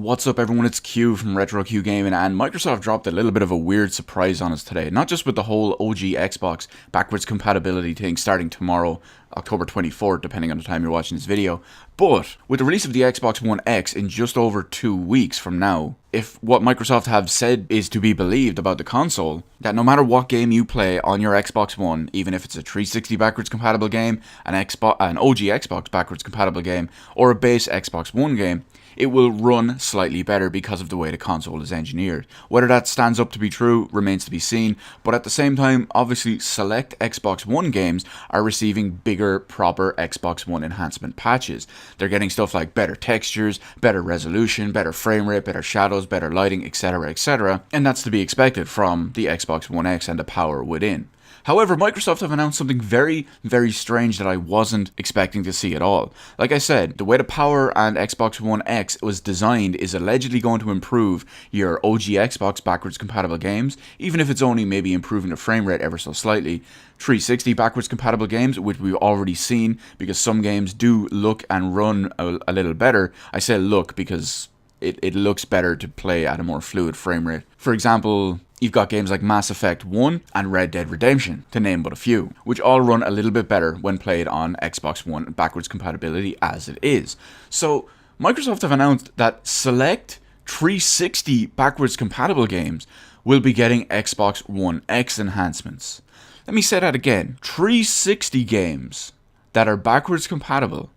What's up everyone, it's Q from RetroQ Gaming, and Microsoft dropped a little bit of a weird surprise on us today. Not just with the whole OG Xbox backwards compatibility thing starting tomorrow, October 24th, depending on the time you're watching this video, but with the release of the Xbox One X in just over 2 weeks from now, if what Microsoft have said is to be believed about the console, that no matter what game you play on your Xbox One, even if it's a 360 backwards compatible game, an OG Xbox backwards compatible game, or a base Xbox One game, it will run slightly better because of the way the console is engineered. Whether that stands up to be true remains to be seen, but at the same time, obviously select Xbox One games are receiving bigger, proper Xbox One enhancement patches. They're getting stuff like better textures, better resolution, better frame rate, better shadows, better lighting, etc, etc, and that's to be expected from the Xbox One X and the power within. However, Microsoft have announced something very, very strange that I wasn't expecting to see at all. Like I said, the way the Power and Xbox One X was designed is allegedly going to improve your OG Xbox backwards compatible games, even if it's only maybe improving the frame rate ever so slightly. 360 backwards compatible games, which we've already seen, because some games do look and run a little better. I say look because it looks better to play at a more fluid frame rate. For example, you've got games like Mass Effect 1 and Red Dead Redemption, to name but a few, which all run a little bit better when played on Xbox One backwards compatibility as it is. So, Microsoft have announced that select 360 backwards compatible games will be getting Xbox One X enhancements. Let me say that again. 360 games that are backwards compatible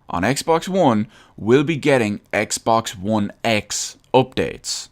on Xbox One will be getting Xbox One X updates.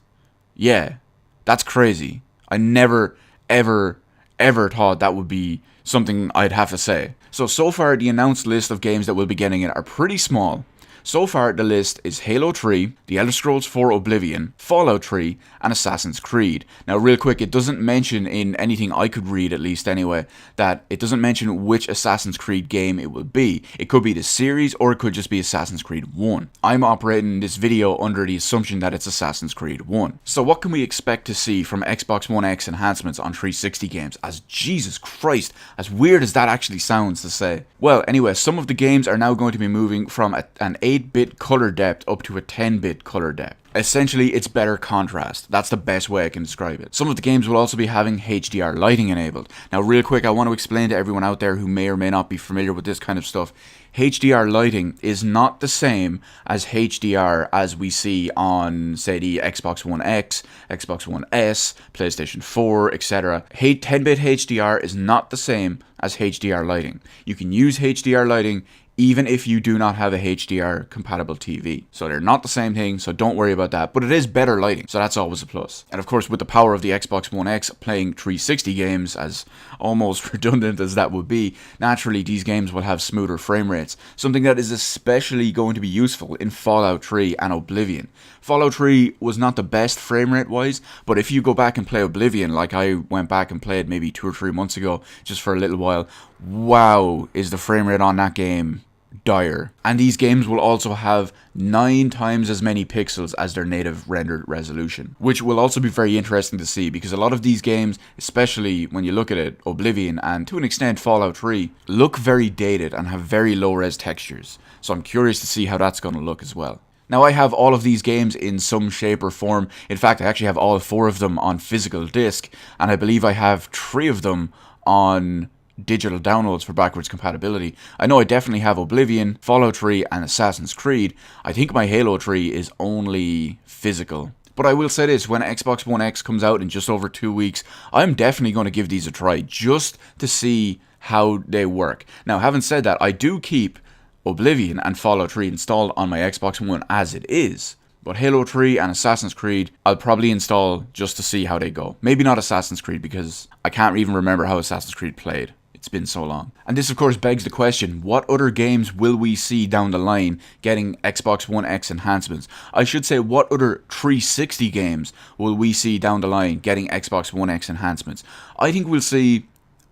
Yeah, that's crazy. I never, ever thought that would be something I'd have to say. So far the announced list of games that will be getting it are pretty small. So far the list is Halo 3, The Elder Scrolls 4 Oblivion, Fallout 3, and Assassin's Creed. Now real quick, it doesn't mention in anything I could read at least anyway, that it doesn't mention which Assassin's Creed game it will be. It could be the series or it could just be Assassin's Creed 1. I'm operating this video under the assumption that it's Assassin's Creed 1. So what can we expect to see from Xbox One X enhancements on 360 games? As Jesus Christ, as weird as that actually sounds to say. Well, anyway, some of the games are now going to be moving from an 8-bit color depth up to a 10-bit color depth. Essentially, it's better contrast. That's the best way I can describe it. Some of the games will also be having HDR lighting enabled. Now, real quick, I want to explain to everyone out there who may or may not be familiar with this kind of stuff. HDR lighting is not the same as HDR as we see on, say, the Xbox One X, Xbox One S, PlayStation 4, etc. 10-bit HDR is not the same as HDR lighting. You can use HDR lighting even if you do not have a HDR compatible TV. So they're not the same thing, so don't worry about that, but it is better lighting, so that's always a plus. And of course, with the power of the Xbox One X playing 360 games, as almost redundant as that would be, naturally these games will have smoother frame rates, something that is especially going to be useful in Fallout 3 and Oblivion. Fallout 3 was not the best frame rate wise, but if you go back and play Oblivion, like I went back and played maybe 2 or 3 months ago, just for a little while, wow, is the frame rate on that game dire. And these games will also have 9 times as many pixels as their native rendered resolution, which will also be very interesting to see, because a lot of these games, especially when you look at it, Oblivion and to an extent Fallout 3, look very dated and have very low res textures. So I'm curious to see how that's going to look as well. Now, I have all of these games in some shape or form. In fact, I actually have all 4 of them on physical disc, and I believe I have 3 of them on digital downloads for backwards compatibility. I know I definitely have Oblivion, Fallout 3, and Assassin's Creed. I think my Halo 3 is only physical. But I will say this, when Xbox One X comes out in just over 2 weeks, I'm definitely going to give these a try, just to see how they work. Now, having said that, I do keep Oblivion and Fallout 3 installed on my Xbox One as it is. But Halo 3 and Assassin's Creed, I'll probably install just to see how they go. Maybe not Assassin's Creed, because I can't even remember how Assassin's Creed played. It's been so long. And this of course begs the question, what other games will we see down the line getting Xbox One X enhancements? I should say, what other 360 games will we see down the line getting Xbox One X enhancements? I think we'll see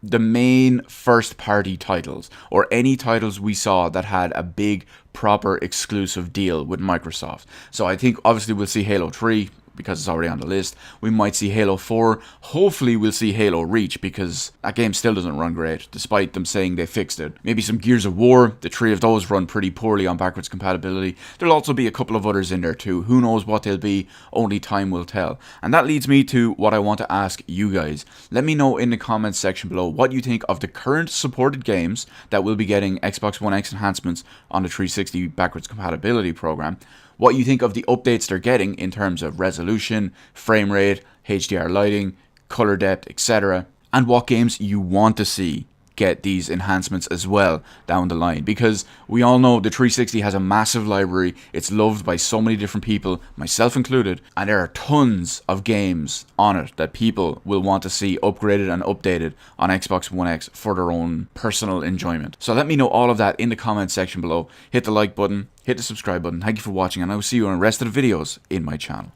the main first party titles, or any titles we saw that had a big proper exclusive deal with Microsoft. So I think obviously we'll see Halo 3, because it's already on the list. We might see Halo 4. Hopefully we'll see Halo Reach, because that game still doesn't run great, despite them saying they fixed it. Maybe some Gears of War. The 3 of those run pretty poorly on backwards compatibility. There'll also be a couple of others in there too. Who knows what they'll be? Only time will tell. And that leads me to what I want to ask you guys. Let me know in the comments section below what you think of the current supported games that will be getting Xbox One X enhancements on the 360 backwards compatibility program. What you think of the updates they're getting in terms of resolution, frame rate, HDR lighting, color depth, etc. And what games you want to see get these enhancements as well down the line, because we all know the 360 has a massive library. It's loved by so many different people, myself included, and there are tons of games on it that people will want to see upgraded and updated on Xbox One X for their own personal enjoyment. So let me know all of that in the comments section below. Hit the like button, hit the subscribe button. Thank you for watching, and I will see you on the rest of the videos in my channel.